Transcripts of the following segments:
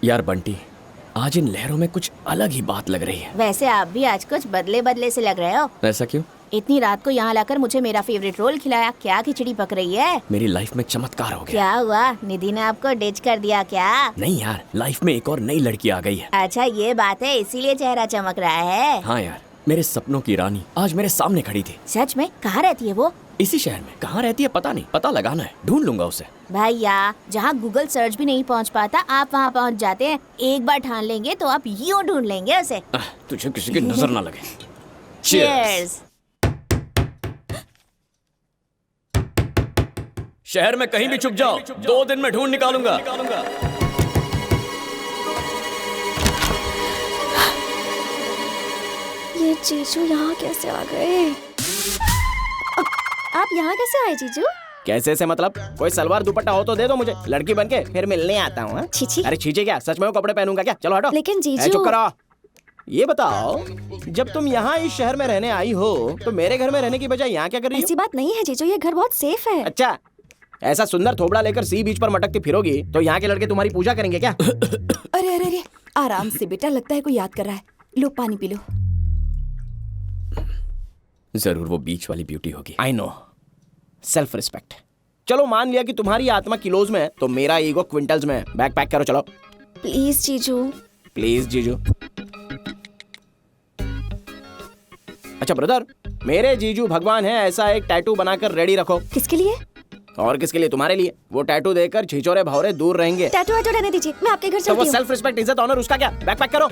यार बंटी, आज इन लहरों में कुछ अलग ही बात लग रही है। वैसे आप भी आज कुछ बदले बदले से लग रहे हो। ऐसा क्यों? इतनी रात को यहाँ लाकर मुझे मेरा फेवरेट रोल खिलाया। क्या खिचड़ी पक रही है? मेरी लाइफ में चमत्कार हो गया। क्या हुआ? निधि ने आपको डिच कर दिया क्या? नहीं यार, लाइफ में एक और नई लड़की आ गई है। अच्छा ये बात है, इसीलिए चेहरा चमक रहा है। हाँ यार, मेरे सपनों की रानी आज मेरे सामने खड़ी थी। सच में? कहाँ रहती है वो? इसी शहर में। कहाँ रहती है पता नहीं, पता लगाना है, ढूंढ लूंगा उसे। भैया, जहाँ गूगल सर्च भी नहीं पहुँच पाता आप वहाँ पहुँच जाते हैं। एक बार ठान लेंगे तो आप यूँ ढूंढ लेंगे उसे। तुझे किसी की नजर ना लगे। Cheers। शहर में कहीं भी छुप जाओ, 2 दिन में ढूंढ निकालूंगा। ये जीजू यहाँ कैसे आ गए? आप यहाँ कैसे आए जीजू? कैसे से मतलब? कोई सलवार दुपट्टा हो तो दे दो मुझे, लड़की बन के फिर मिलने आता हूँ। छीछी। अरे छीछे क्या, सच में वो कपड़े पहनूंगा क्या? चलो हटो। लेकिन जीजू। चुप करो। ये बताओ, जब तुम यहाँ इस शहर में रहने आई हो तो मेरे घर में रहने की बजाय यहाँ क्या कर रही हो? ऐसी बात नहीं है जीजू, ये घर बहुत सेफ है। अच्छा, ऐसा सुंदर थोबड़ा लेकर सी बीच पर मटकती फिरोगी तो यहाँ के लड़के तुम्हारी पूजा करेंगे क्या? अरे अरे अरे, आराम से बेटा, लगता है कोई याद कर रहा है। लो पानी पी लो। जरूर वो बीच वाली ब्यूटी होगी। I know, self respect. चलो मान लिया कि तुम्हारी आत्मा किलोज में है तो मेरा ईगो क्विंटल्स में है। बैग पैक करो चलो। प्लीज जीजू। प्लीज जीजू। अच्छा ब्रदर, मेरे जीजू भगवान है ऐसा एक टैटू बनाकर रेडी रखो। किसके लिए? और किसके लिए? तुम्हारे लिए। वो टैटू देकर छिछोरे भौरे दूर रहेंगे। टैटू वैटू रहने दीजिए, मैं आपके घर तो चलती वो हूँ। सेल्फ रिस्पेक्ट, इज्जत, ऑनर, उसका क्या? बैग पैक करो।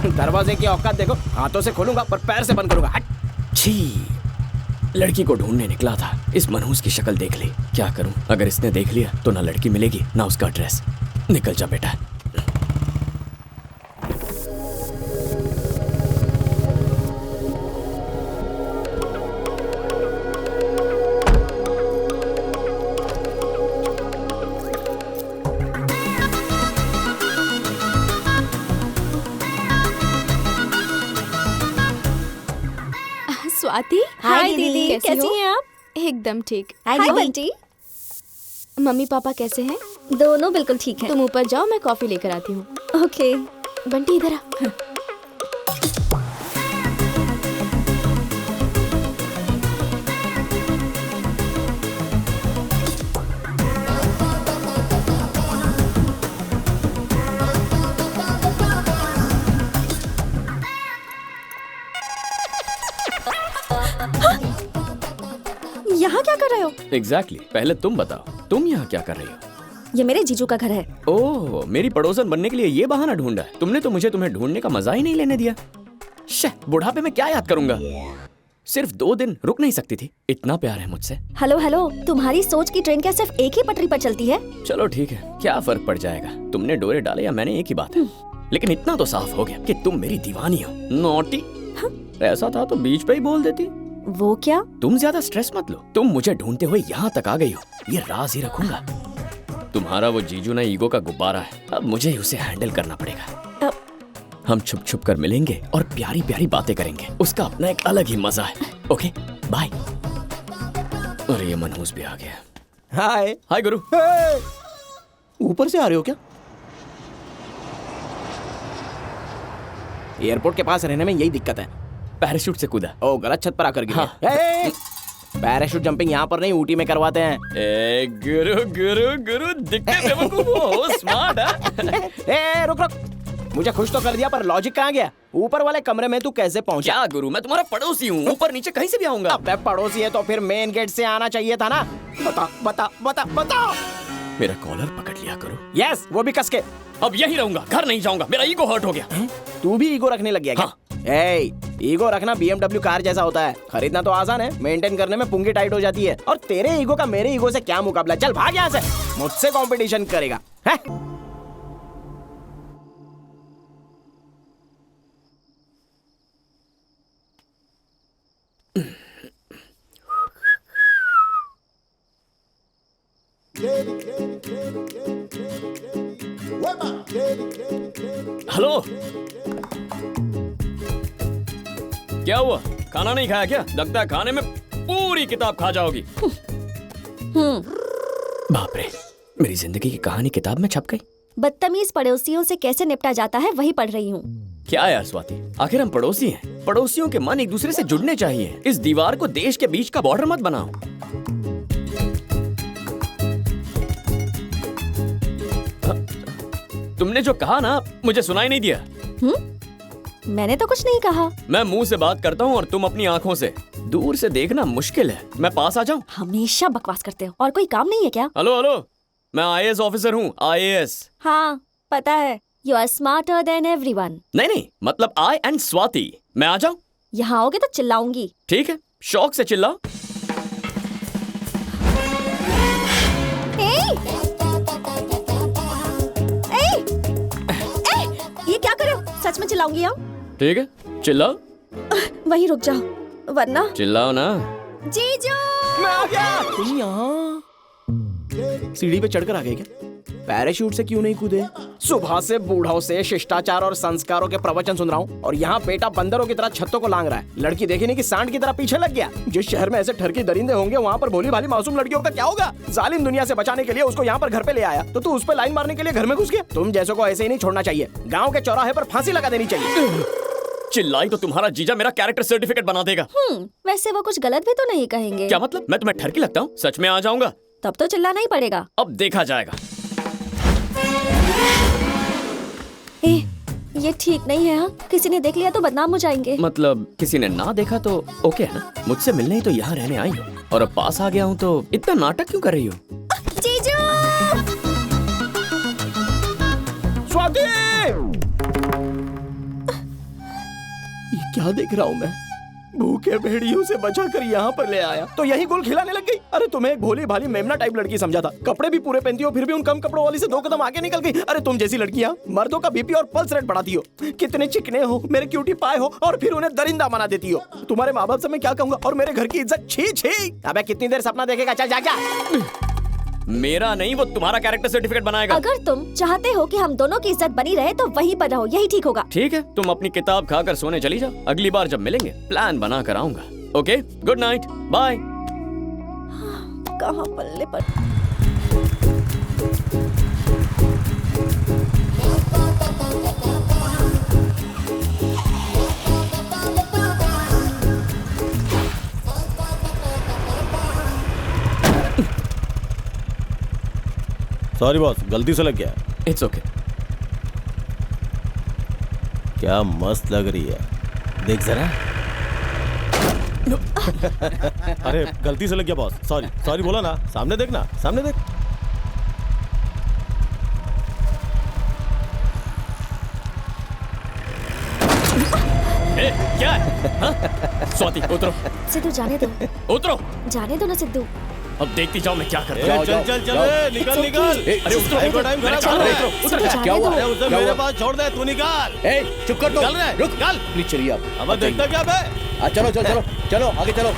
दरवाजे की औकात देखो, हाथों से खोलूंगा पर पैर से बंद करूंगा। हट। छी, लड़की को ढूंढने निकला था, इस मनहूस की शक्ल देख ली। क्या करूं? अगर इसने देख लिया तो ना लड़की मिलेगी ना उसका एड्रेस। निकल जा बेटा। स्वाति। हाय दीदी, कैसी हैं आप? एकदम ठीक। हाय हाय दीदी। बंटी। मम्मी पापा कैसे हैं? दोनों बिल्कुल ठीक है। तुम ऊपर जाओ, मैं कॉफी लेकर आती हूँ। ओके। बंटी इधर आ। यहाँ क्या कर रहे हो? एग्जैक्टली, पहले तुम बताओ, तुम यहाँ क्या कर रही हो? ये मेरे जीजू का घर है। ओह, मेरी पड़ोसन बनने के लिए ये बहाना ढूंढा है तुमने तो मुझे तुम्हें ढूंढने का मजा ही नहीं लेने दिया। बुढ़ापे में क्या याद करूंगा? सिर्फ 2 दिन रुक नहीं सकती थी? इतना प्यार है मुझसे। हेलो हेलो, तुम्हारी सोच की ट्रेन क्या सिर्फ एक ही पटरी पर चलती है? चलो ठीक है, क्या फर्क पड़ जाएगा? तुमने डोरे डाले या मैंने, एक ही बात है। लेकिन इतना तो साफ हो गया कि तुम मेरी दीवानी हो। नॉटी। ऐसा था तो बीच पे ही बोल देती। वो क्या? तुम ज्यादा स्ट्रेस मत लो, तुम मुझे ढूंढते हुए यहाँ तक आ गई हो, ये राज ही रखूंगा। तुम्हारा वो जीजू ना ईगो का गुब्बारा है, अब मुझे ही उसे हैंडल करना पड़ेगा। हम छुप छुप कर मिलेंगे और प्यारी प्यारी बातें करेंगे, उसका अपना एक अलग ही मजा है। Okay bye. अरे ये मनहूस भी आ गया। हाय। हाय गुरु। ऊपर से आ रहे हो क्या? एयरपोर्ट के पास रहने में यही दिक्कत है। पैराशूट से कूदा। ओ, गलत छत पर आकर गिरा। हाँ। पैराशूट जंपिंग यहाँ पर नहीं, ऊटी में करवाते हैं। ए गुरु गुरु गुरु, दिखते बेवकूफ हो, स्मार्ट है। ए रुक रुक, मुझे खुश तो कर दिया पर लॉजिक कहाँ गया? ऊपर वाले कमरे में तू कैसे पहुंचा? क्या गुरु, मैं तुम्हारा पड़ोसी हूँ, ऊपर नीचे कहीं से भी आऊंगा। अबे पड़ोसी है तो फिर मेन गेट से आना चाहिए था ना। बता बता बता बता। मेरा कॉलर पकड़ लिया करो। यस, वो भी कस के। अब यहीं रहूंगा, घर नहीं जाऊंगा, मेरा ईगो हर्ट हो गया। तू भी ईगो रखने लग गया क्या? हाँ। ईगो रखना BMW कार जैसा होता है, खरीदना तो आसान है, मेंटेन करने में पुंगी टाइट हो जाती है। और तेरे ईगो का मेरे ईगो से क्या मुकाबला? चल भाग यहाँ से, मुझसे कंपटीशन करेगा है? हेलो, क्या हुआ? खाना नहीं खाया क्या? लगता है खाने में पूरी किताब खा जाओगी। बाप रे, मेरी जिंदगी की कहानी किताब में छप गई। बदतमीज पड़ोसियों से कैसे निपटा जाता है वही पढ़ रही हूँ। क्या यार स्वाति, आखिर हम पड़ोसी हैं। पड़ोसियों के मन एक दूसरे से जुड़ने चाहिए। इस दीवार को देश के बीच का बॉर्डर मत बनाओ। तुमने जो कहा ना, मुझे सुनाई नहीं दिया। मैंने तो कुछ नहीं कहा। मैं मुंह से बात करता हूँ और तुम अपनी आँखों से। दूर से देखना मुश्किल है। मैं पास आ जाऊँ? हमेशा बकवास करते हो। और कोई काम नहीं है क्या? हेलो हेलो, मैं IAS ऑफिसर हूँ, IAS। हाँ पता है। You are smarter than everyone. नहीं नहीं, मतलब I एंड स्वाति। मैं आ जाऊँ? यहाँ आओगे तो चिल्लाऊंगी। ठीक है, शौक से चिल्लाओ। ये क्या कर रहे हो? सच में चिल्लाऊंगी हम। ठीक है, चिल्लाओ। वहीं रुक जाओ वरना। चिल्लाओ ना। जीजू मैं आ गया। तुम यहाँ सीढ़ी पे चढ़कर आ गए क्या? पैराशूट से क्यों नहीं कूदे? सुबह से बूढ़ों से शिष्टाचार और संस्कारों के प्रवचन सुन रहा हूँ और यहाँ बेटा बंदरों की तरह छत्तों को लांग रहा है। लड़की देखी नहीं कि सांड की तरह पीछे लग गया। जिस शहर में ऐसे ठरकी दरिंदे होंगे वहाँ पर भोली भाली मासूम लड़कियों का क्या होगा? जालिम दुनिया से बचाने के लिए उसको यहाँ पर घर पे ले आया तो तू उस पर लाइन मारने के लिए घर में घुस गया। तुम जैसों को ऐसे ही नहीं छोड़ना चाहिए। गाँव के चौराहे पर फांसी लगा देनी चाहिए। चिल्लाई तो तुम्हारा जीजा मेरा कैरेक्टर सर्टिफिकेट बना देगा। वैसे वो कुछ गलत भी तो नहीं कहेंगे। क्या मतलब? मैं तुम्हें ठरकी लगता हूँ? सच में आ जाऊंगा। तब तो चिल्लाना ही पड़ेगा। अब देखा जाएगा। ये ठीक नहीं है। हाँ, किसी ने देख लिया तो बदनाम हो जाएंगे। मतलब किसी ने ना देखा तो ओके है ना? मुझसे मिलने ही तो यहाँ रहने आई हो और अब पास आ गया हूँ तो इतना नाटक क्यों कर रही हो? जीजू स्वाति, ये क्या देख रहा हूँ मैं? भूखे भेड़ियों से बचाकर यहाँ पर ले आया तो यही गुल खिलाने लग गई। अरे तुम्हें एक भोली भाली मेमना टाइप लड़की समझा था। कपड़े भी पूरे पहनती हो फिर भी उन कम कपड़ों वाली से 2 कदम आगे निकल गई। अरे तुम जैसी लड़कियाँ मर्दों का बीपी और पल्स रेट बढ़ाती हो। कितने चिकने हो, मेरे क्यूटी पाए हो और फिर उन्हें दरिंदा बना देती हो। तुम्हारे माँ बाप से मैं क्या कहूँगा? और मेरे घर की इज्जत छी छी। अबे कितनी देर सपना देखेगा? चल जा। मेरा नहीं, वो तुम्हारा कैरेक्टर सर्टिफिकेट बनाएगा। अगर तुम चाहते हो कि हम दोनों की इज्जत बनी रहे तो वहीं पर रहो, यही ठीक होगा। ठीक है, तुम अपनी किताब खाकर सोने चली जाओ। अगली बार जब मिलेंगे प्लान बना कर आऊंगा। Okay, good night, bye. कहाँ पल्ले पर। सॉरी बॉस, गलती से लग गया। It's okay. क्या मस्त लग रही है, देख जरा। अरे गलती से लग गया बॉस, सॉरी सॉरी बोला ना। सामने देखना, सामने देख। क्या है? हाँ? स्वाति उतरो। सिद्धू जाने दो। उतरो। जाने दो ना सिद्धू। अब देखती जाओ मैं क्या करता चल हूँ। चल चल चल, निकल निकल। अरे उतरो, टाइम मैंने खराब चाहा कर था, रहा है। उतरो, उतर। क्या हुआ? अरे उसे मेरे पास छोड़ दे, तू निकाल। चुप कर दो। निकल रहा है, रुक, निकल। प्लीज चलिए आप। अब देखता क्या बे? चलो चलो चलो चलो आगे चलो।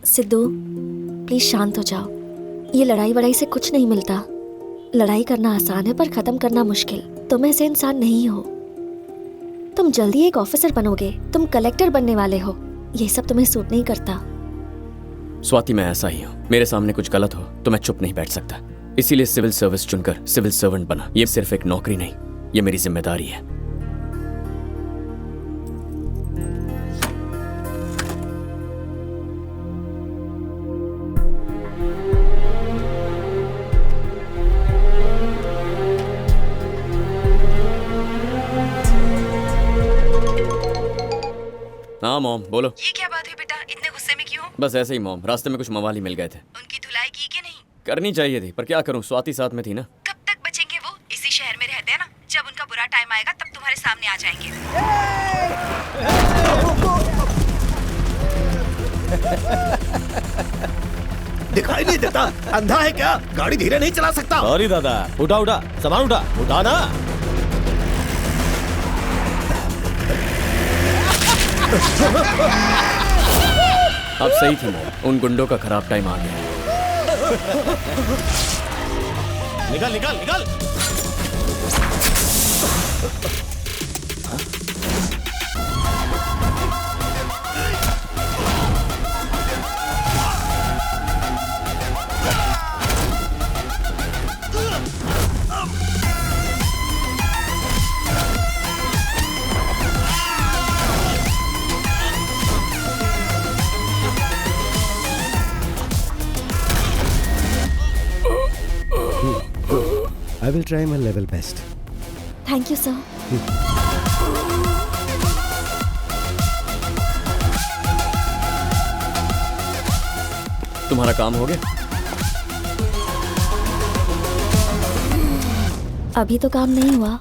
सिद्धू प्लीज शांत हो जाओ। ये लड़ाई वड़ाई से कुछ नहीं मिलता। लड़ाई करना आसान है पर खत्म करना मुश्किल। तुम ऐसे इंसान नहीं हो। तुम जल्दी एक ऑफिसर बनोगे, तुम कलेक्टर बनने वाले हो। ये सब तुम्हें सूट नहीं करता। स्वाति मैं ऐसा ही हूँ। मेरे सामने कुछ गलत हो तो मैं चुप नहीं बैठ सकता। इसीलिए सिविल सर्विस चुनकर सिविल सर्वेंट बना। ये सिर्फ एक नौकरी नहीं, ये मेरी जिम्मेदारी है। हाँ मॉम, बोलो। ये क्या बात है बेटा, इतने गुस्से में क्यों? बस ऐसे ही मॉम, रास्ते में कुछ मवाली मिल गए थे। उनकी धुलाई की कि नहीं? करनी चाहिए थी पर क्या करूं, स्वाति साथ में थी ना। कब तक बचेंगे वो? इसी शहर में रहते हैं ना। जब उनका बुरा टाइम आएगा तब तुम्हारे सामने आ जाएंगे। दिखाई नहीं देता? अंधा है क्या? गाड़ी धीरे नहीं चला सकता? सॉरी दादा। उठा उठा, सामान उठा, उठा ना। अब सही थी मॉम, उन गुंडों का खराब टाइम आ गया। निकल निकल निकल। Try my level best. Thank you sir. तुम्हारा काम हो गया? अभी तो काम नहीं हुआ,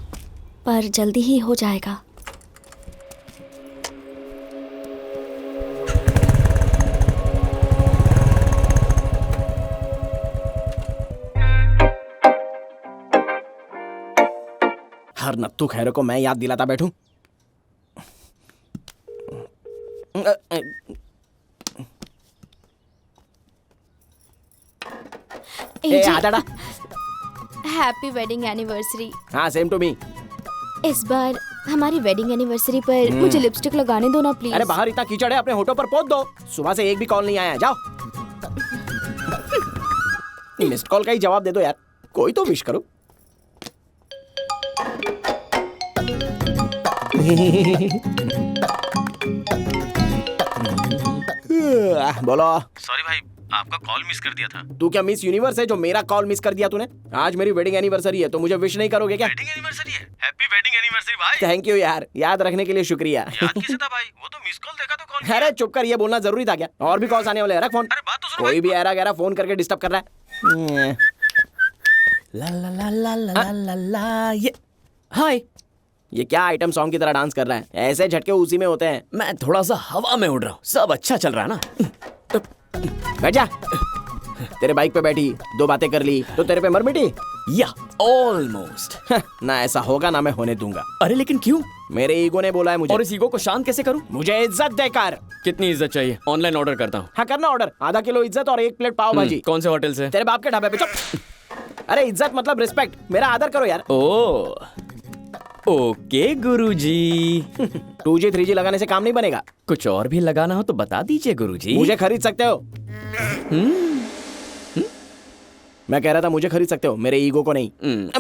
पर जल्दी ही हो जाएगा। हर नत्थु खैर को मैं याद दिलाता बैठूं। ए आदाड़ा। Happy wedding anniversary. हाँ सेम टू मी। इस बार हमारी वेडिंग एनिवर्सरी पर मुझे लिपस्टिक लगाने दो ना प्लीज। अरे बाहर इतना कीचड़ है, अपने होठों पर पोंछ दो। सुबह से एक भी कॉल नहीं आया, जाओ। मिस्ड कॉल का ही जवाब दे दो यार, कोई तो विश करो। बोलो। सॉरी भाई, आपका कॉल मिस कर दिया था। तू क्या मिस यूनिवर्स है जो मेरा कॉल मिस कर दिया तूने? आज मेरी वेडिंग एनिवर्सरी है तो मुझे विश नहीं करोगे क्या? वेडिंग एनिवर्सरी है? हैप्पी वेडिंग एनिवर्सरी भाई। थैंक यू यार, याद रखने के लिए शुक्रिया। याद किसे था भाई? वो तो मिस कॉल देखा तो कॉल किया। अरे चुप कर, ये बोलना जरूरी था क्या? और भी कॉल्स आने वाले हैं, रख फोन। अरे बात तो सुनो कोई भाई। भी ऐरा गैरा फोन करके डिस्टर्ब कर रहा है। ला ला ला ला ला ला ला। ये हाय, ये क्या आइटम सॉन्ग की तरह डांस कर रहा है? ऐसे झटके उसी में होते हैं। मैं थोड़ा सा हवा में उड़ रहा हूँ, सब अच्छा चल रहा है ना। बैठ जा। तेरे बाइक पे बैठी, दो बातें कर ली तो तेरे पे मर मिटी। या ऑलमोस्ट। ना ऐसा होगा ना मैं होने दूंगा। अरे लेकिन क्यों? मेरे ईगो ने बोला है मुझे। और इस ईगो को शांत कैसे करूं? मुझे इज्जत देकर। कितनी इज्जत चाहिए? ऑनलाइन ऑर्डर करता हूँ। हाँ करना ऑर्डर, आधा किलो इज्जत और 1 प्लेट पाव भाजी। कौन से होटल से? तेरे बाप के ढाबे पे। चुप। अरे इज्जत मतलब रिस्पेक्ट, मेरा आदर करो यार। ओ ओके गुरुजी। 2G 3G लगाने से काम नहीं बनेगा। कुछ और भी लगाना हो तो बता दीजिए गुरुजी। मुझे खरीद सकते हो। मैं कह रहा था मुझे खरीद सकते हो, मेरे ईगो को नहीं।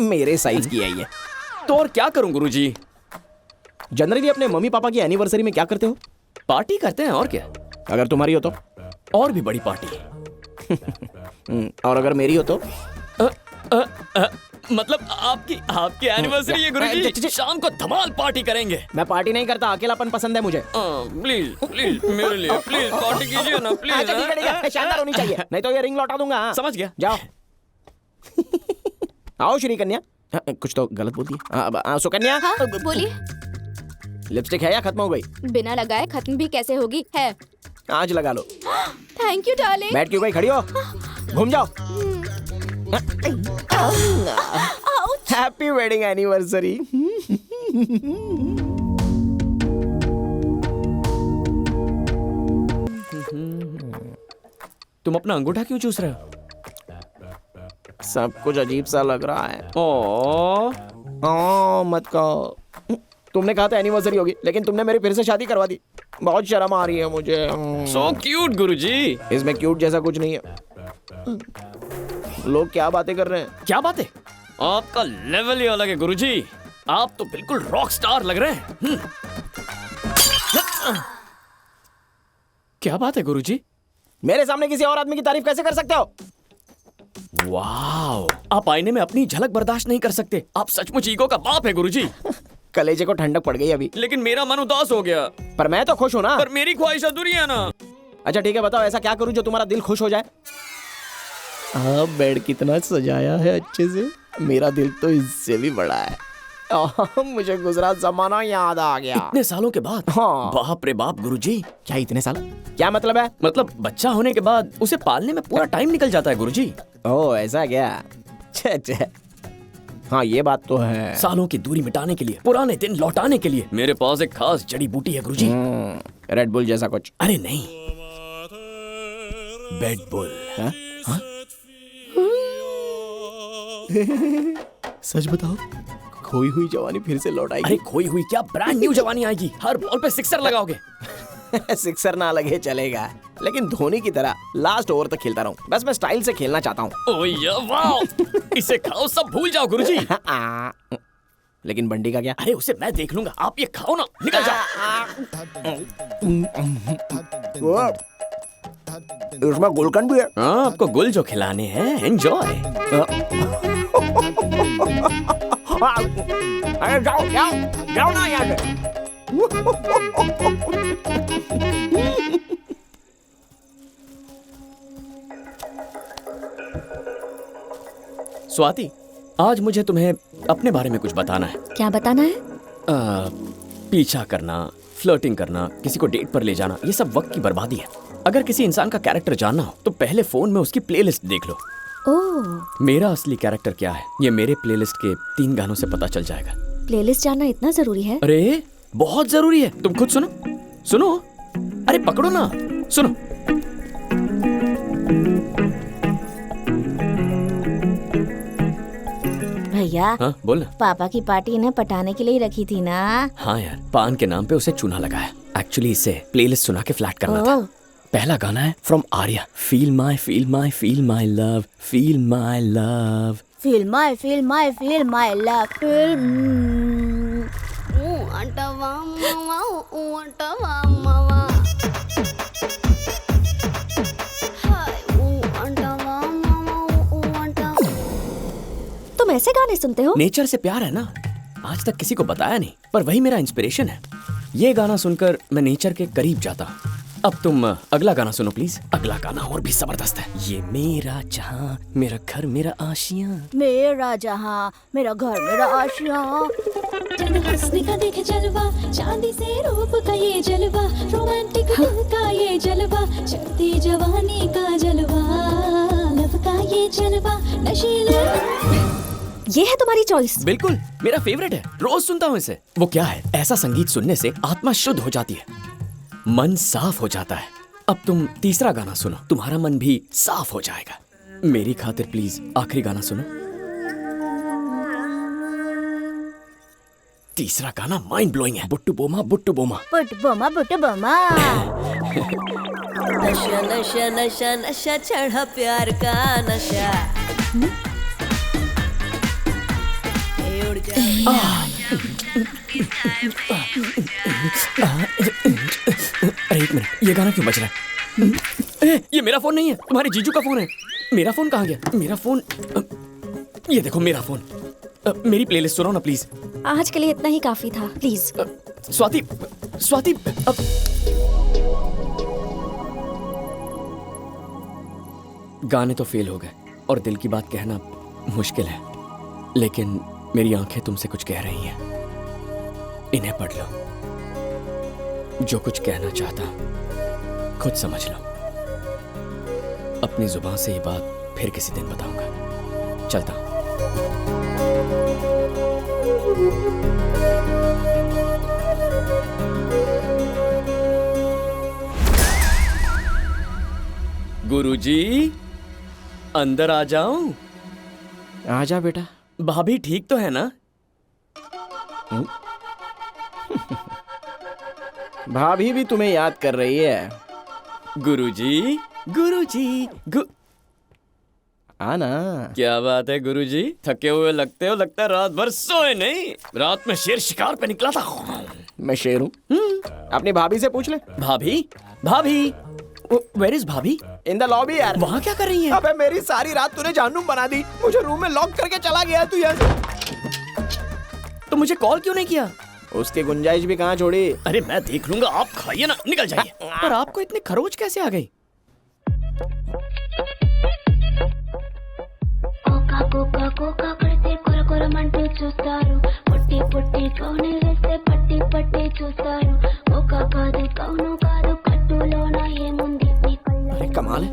मेरे साइज की है ये। तो और क्या करूं गुरुजी? जनरली अपने मम्मी पापा की एनिवर्सरी में क्या करते हो? पार्टी करते हैं, और क्या? अगर तुम्हारी हो तो? और भी बड़ी पार्टी। और अगर मेरी हो तो? मतलब आपकी एनिवर्सरी है गुरुजी, शाम को धमाल पार्टी करेंगे। मैं पार्टी नहीं करता, अकेलापन पसंद है मुझे। प्लीज प्लीज मेरे लिए प्लीज पार्टी कीजिए ना प्लीज। अच्छा ठीक है ठीक है, शानदार होनी चाहिए, नहीं तो ये रिंग लौटा दूंगा। हाँ। समझ गया। जाओ। आओ श्री कन्या। कुछ तो गलत बोल दिया। सुकन्या। हाँ बोलिए। लिपस्टिक है या खत्म हो गई? बिना लगाए खत्म भी कैसे होगी? है। आज लगा लो। Thank you darling. बैठ क्यों गई, खड़ी हो। घूम जाओ। Happy wedding anniversary. तुम अपना अंगूठा क्यों चूस रहे हो? सब कुछ अजीब सा लग रहा है। ओ मत कहो। तुमने कहा था एनिवर्सरी होगी, लेकिन तुमने मेरी फिर से शादी करवा दी। बहुत शर्म आ रही है मुझे। सो क्यूट गुरुजी। इसमें क्यूट जैसा कुछ नहीं है। लोग क्या बातें कर रहे हैं? क्या बातें? आपका लेवल ही अलग है गुरुजी, आप तो बिल्कुल रॉक स्टार लग रहे हैं। क्या बात है गुरुजी? मेरे सामने किसी और आदमी की तारीफ कैसे कर सकते हो? वाओ, आप आईने में अपनी झलक बर्दाश्त नहीं कर सकते। आप सचमुच ईगो का बाप है गुरुजी। कलेजे को ठंडक पड़ गई अभी। लेकिन मेरा मन उदास हो गया। पर मैं तो खुश हूँ ना। पर मेरी ख्वाहिश अधूरी है ना। अच्छा ठीक है, बताओ ऐसा क्या करूँ जो तुम्हारा दिल खुश हो जाए? बेड कितना सजाया है अच्छे से। मेरा दिल तो इससे भी बड़ा है। मुझे गुजरात जमाना याद आ गया। इतने सालों के बाद? हाँ। बाप रे बाप गुरुजी। क्या इतने साल? क्या मतलब है? मतलब बच्चा होने के बाद उसे पालने में पूरा टाइम निकल जाता है गुरुजी। ओह ऐसा क्या? छे। हाँ ये बात तो है। सालों की दूरी मिटाने के लिए, पुराने दिन लौटाने के लिए मेरे पास एक खास जड़ी बूटी है गुरुजी। रेड बुल जैसा कुछ? अरे नहीं, बेड बुल। हाँ? सच बताओ, खोई हुई जवानी फिर से लौट आएगी? अरे खोई हुई क्या, ब्रांड न्यू जवानी आएगी। हर बॉल पे सिक्सर लगाओगे। सिक्सर ना लगे चलेगा, लेकिन धोनी की तरह लास्ट ओवर तक खेलता रहूं। बस मैं स्टाइल से खेलना चाहता हूँ। ओह या वाओ, इसे खाओ सब भूल जाओ गुरुजी। लेकिन बंडी का क्या? अरे उसे मैं देख लूंगा, आप ये खाओ ना, निकल जाओ। उसमें गुलकंद भी है। हाँ, आपको गुल जो खिलाने हैं, एंजॉय। अरे जाओ जाओ जाओ ना यहाँ से। स्वाति, आज मुझे तुम्हें अपने बारे में कुछ बताना है। क्या बताना है? पीछा करना, फ्लर्टिंग करना, किसी को डेट पर ले जाना, ये सब वक्त की बर्बादी है। अगर किसी इंसान का कैरेक्टर जानना हो तो पहले फोन में उसकी प्लेलिस्ट देख लो। ओह, मेरा असली कैरेक्टर क्या है ये मेरे प्लेलिस्ट के 3 गानों से पता चल जाएगा। प्लेलिस्ट जानना इतना जरूरी है? अरे बहुत जरूरी है, तुम खुद सुनो सुनो। अरे पकड़ो ना, सुनो। भैया, हाँ बोल ना। पापा की पार्टी इन्हें पटाने के लिए ही रखी थी ना? हाँ यार, पान के नाम पे उसे चूना लगा है। एक्चुअली इसे प्लेलिस्ट सुना के फ्लैट करना था। पहला गाना है from Arya, feel my feel my feel my love, feel my love, feel my feel my feel my love, feel. तुम ऐसे गाने सुनते हो? नेचर से प्यार है ना, आज तक किसी को बताया नहीं, पर वही मेरा इंस्पिरेशन है। ये गाना सुनकर मैं नेचर के करीब जाता हूँ। अब तुम अगला गाना सुनो प्लीज। अगला गाना और भी जबरदस्त है। ये मेरा जहां, मेरा घर, मेरा आशियां, मेरा जहां, मेरा घर, मेरा आशियां। हंसने का देखे जलवा, चांदी से रूप का ये जलवा, रोमांटिक दिल का ये जलवा, चढ़ती जवानी का जलवा, लव का ये जलवा, नशीला। ये है तुम्हारी चॉइस? बिल्कुल मेरा फेवरेट है, रोज सुनता हूँ इसे। वो क्या है, ऐसा संगीत सुनने से आत्मा शुद्ध हो जाती है, मन साफ हो जाता है। अब तुम तीसरा गाना सुनो, तुम्हारा मन भी साफ हो जाएगा। मेरी खातिर प्लीज आखिरी गाना सुनो। तीसरा गाना माइंड ब्लोइंग है, बुट्टू बोमा बुट्टू बोमा। बुट्टू बोमा बुट्टू बोमा। नशा नशा नशा नशा चढ़ा प्यार का नशा। उड़ अरे एक मिनट, ये गाना क्यों बज रहा है? ये मेरा फोन नहीं है, तुम्हारे जीजू का फोन है। मेरा फोन कहाँ गया? मेरा फोन, ये देखो मेरा फोन। मेरी प्लेलिस्ट सुनाओ ना प्लीज। आज के लिए इतना ही काफी था, प्लीज। स्वाति, स्वाति, अब गाने तो फेल हो गए और दिल की बात कहना मुश्किल है, लेकिन मेरी आंखें तुमसे कुछ कह रही हैं। इन्हें पढ़ लो। जो कुछ कहना चाहता खुद समझ लो। अपनी जुबान से ये बात फिर किसी दिन बताऊंगा। चलता हूं। गुरुजी, अंदर आ जाऊं? आजा बेटा। भाभी ठीक तो है ना? भाभी भी तुम्हें याद कर रही है। गुरुजी, गुरुजी, आना। क्या बात है गुरुजी, थके हुए लगते हो, लगता है रात भर सोए नहीं। रात में शेर शिकार पे निकला था। मैं शेर हूँ। अपनी भाभी से पूछ ले। भाभी, भाभी, वेयर इज भाभी? इन द लॉबी यार। वहाँ क्या कर रही है? अबे मेरी सारी रात तूने जानूम बना दी, मुझे रूम में लॉक करके चला गया तू यहाँ से। तो मुझे कॉल क्यों नहीं किया? उसकी गुंजाइश भी कहाँ छोड़ी। अरे मैं देख लूंगा, आप खाइए ना, निकल जाइए। पर आपको इतने खरोच कैसे आ गई? कोका कोका करते कोर कोरమంటూ చూస్తారు పొట్టి పొట్టి కౌని వేస్తే పట్టి పట్టి చూస్తారు కోకా కాదు కౌను కాదు కట్టులోన ఏముంది నీ కళ్ళ। अरे कमाल है।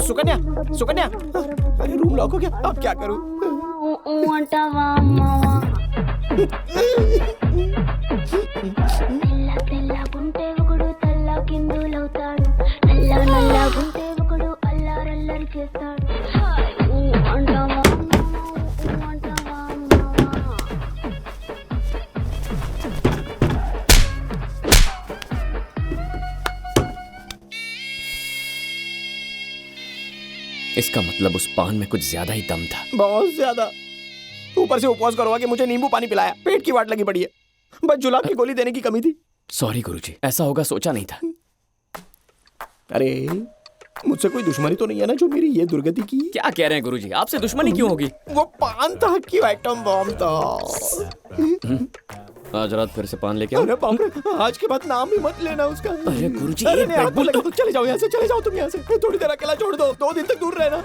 सुकन्या, सुकन्या, अरे रूम लॉक हो गया, अब क्या करूं? అంటావా అమ్మవా తెల్ల తెల్లగుంటే ఒకడు తెల్ల కిందులవుతాడు నల్ల నల్లగుంటే ఒకడు అల్లారల్లరి చేస్తాడు అంటావా इसका मतलब उस पान में कुछ ज्यादा ही दम था। बहुत ज्यादा। ऊपर से उपवास करवा के मुझे नींबू पानी पिलाया, पेट की वाट लगी पड़ी है, बस जुलाब की गोली देने की कमी थी। सॉरी गुरुजी, ऐसा होगा सोचा नहीं था। अरे मुझसे कोई दुश्मनी तो नहीं है ना जो मेरी ये दुर्गति की? क्या कह रहे हैं गुरुजी, आपसे दुश्मनी क्यों होगी? वो पान था कि एटम बॉम्ब था? आज रात फिर से पान लेके आओ। अरे बाप रे, आज के बाद नाम ही मत लेना उसका। अरे गुरुजी, अरे एक नहीं, पेग आपको बोल- लगा तो चले जाओ यहाँ से, चले जाओ तुम यहाँ से। थोड़ी देर अकेला छोड़ दो, 2 दिन तक दूर रहना।